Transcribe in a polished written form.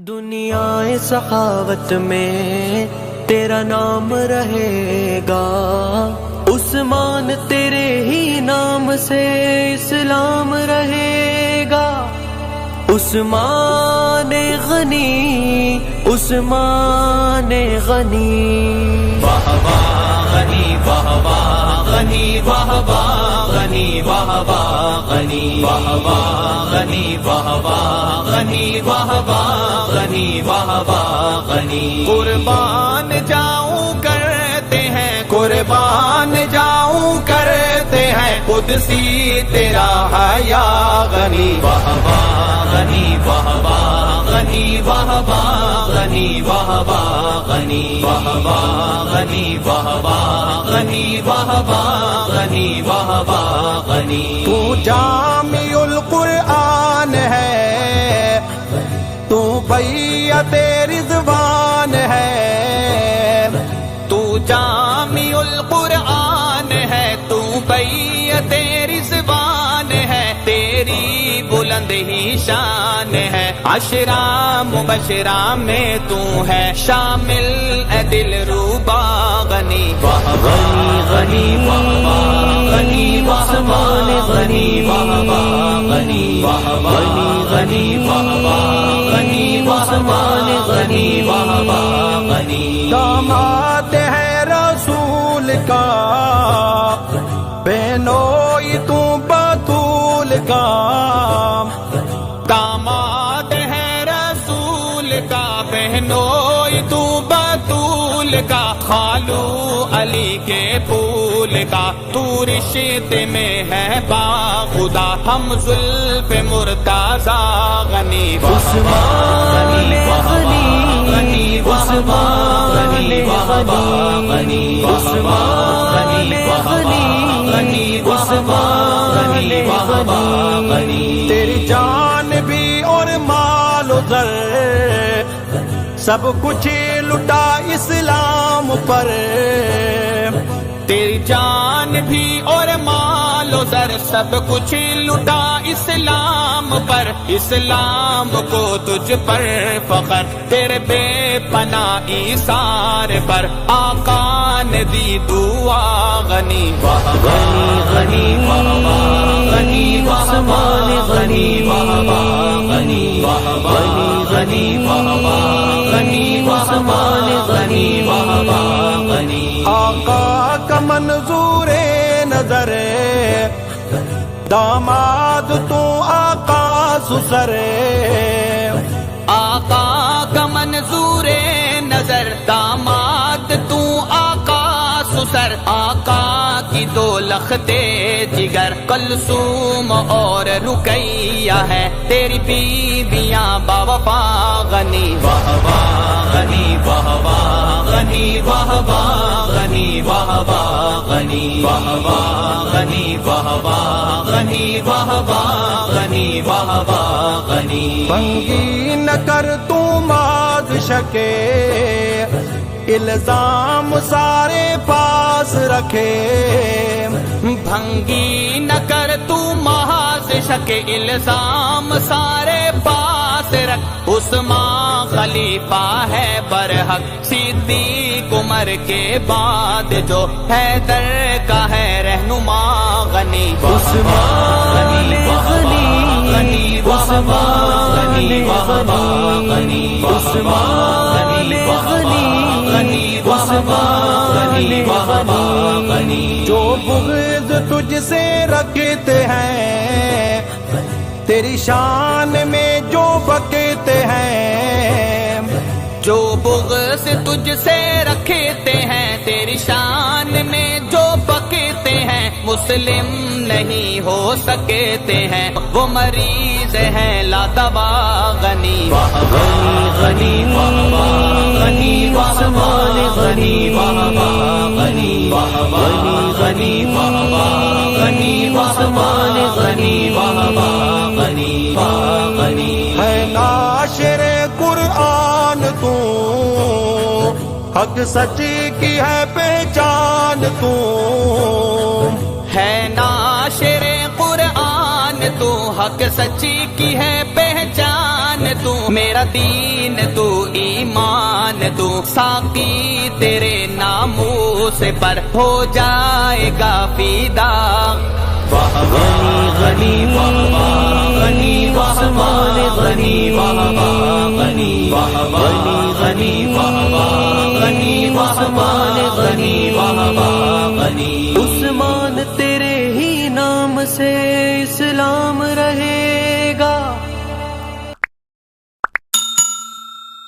دنیا سخاوت میں تیرا نام رہے گا، عثمان تیرے ہی نام سے اسلام رہے گا۔ عثمان غنی، عثمان غنی، واہ واہ غنی، واہ واہ غنی، واہ واہ غنی، واہ واہ غنی، واہ واہ غنی، واہ واہ غنی، واہ واہ غنی، واہ واہ غنی۔ قربان جاؤں کرتے ہیں، قربان جاؤں کرتے ہیں، قدسی تیرا ہے یا غنی، واہ واہ غنی، واہ واہ غنی، واہ واہ غنی، واہ واہ غنی، واہ واہ غنی، واہ واہ غنی، واہ واہ غنی، واہ واہ غنی۔ تو جامع القرآن ہے، تو بیعت رضوان ہے، تو جامع القرآن ہے، تو بیعت رضوان ہے، تیری بلند ہی شان ہے، عشرہ مبشرہ میں تو ہے شامل، اے دل روبا غنی، واہ غنی غنی، واہ واہ غنی، واہ واہ غنی، واہ واہ غنی، واہ واہ غنی، واہ واہ غنی، واہ واہ غنی، واہ واہ غنی۔ داماد ہے رسول کا، بہنوئی تو بطول کا، داماد ہے رسول کا، بہنوئی تو بطول کا، خالو علی کے پھول کا، تو رشتے میں ہے باخدا، ہم زلف مرتضی غنی، عثمان غنی، عثمان غنی، عثمان غنی، عثمان غنی۔ تیری جان بھی اور مال و زر، سب کچھ لٹا اسلام پر، تیری جان بھی اور مال و زر، سب کچھ لٹا اسلام پر، اسلام کو تجھ پر فخر، تیرے بے پناہ ایثار پر، آقا نے دی دعا غنی، واہ غنی غنی، واہ واہ غنی، واہ واہ غنی، واہ واہ غنی، واہ واہ غنی، واہ واہ غنی، واہ واہ غنی، واہ واہ غنی۔ آقا کا منظور نظر، داماد تو آقا سسر، آقا کا منظور نظر، داماد تو آقا سسر، آقا کی دو لختے جگر، کلثوم اور رقیہ ہے، تیری بیویاں باوفا غنی، واہ واہ غنی، واہ واہ غنی، واہ واہ غنی، واہ واہ غنی، واہ واہ غنی، واہ واہ غنی، واہ واہ غنی، واہ واہ غنی۔ بھنگی نہ کر تو ماض شکے، الزام سارے پاس رکھے، بھنگی نہ کر تو محاذ شک، الزام سارے پاس رکھ، عثمان خلیفہ ہے برحق، صدیق عمر کے بعد جو حیدر کا ہے رہنما غنی، عثمان غنی، غنی، واہ واہ غنی، واہ واہ غنی، عثمان غنی، غنی، واہ واہ غنی، واہ واہ غنی۔ جو بغض تجھ سے رکھتے ہیں، تیری شان میں جو بکتے ہیں، جو بغض تجھ سے رکھتے ہیں، تیری شان میں جو بکتے ہیں، مسلم نہیں ہو سکتے ہیں، وہ مریض ہیں لا دوا غنی، واہ غنی غنی، واہ واہ غنی، عثمان غنی، واہ واہ غنی، واہ واہ غنی، واہ واہ غنی، عثمان غنی، واہ واہ غنی، واہ غنی۔ ہے ناشر قرآن تو، حق سچی کی ہے پہچان تو، ہے ناشر قرآن تو، حق سچی کی ہے پہچان تو، میرا دین تو ایمان تو ساقی تیرے ناموس پر ہو جائے گا فدا واہ واہ غنی واہ واہ غنی واہ واہ غنی واہ واہ غنی واہ واہ غنی واہ واہ غنی واہ واہ غنی واہ واہ غنی عثمان تیرے ہی نام سے اسلام رہے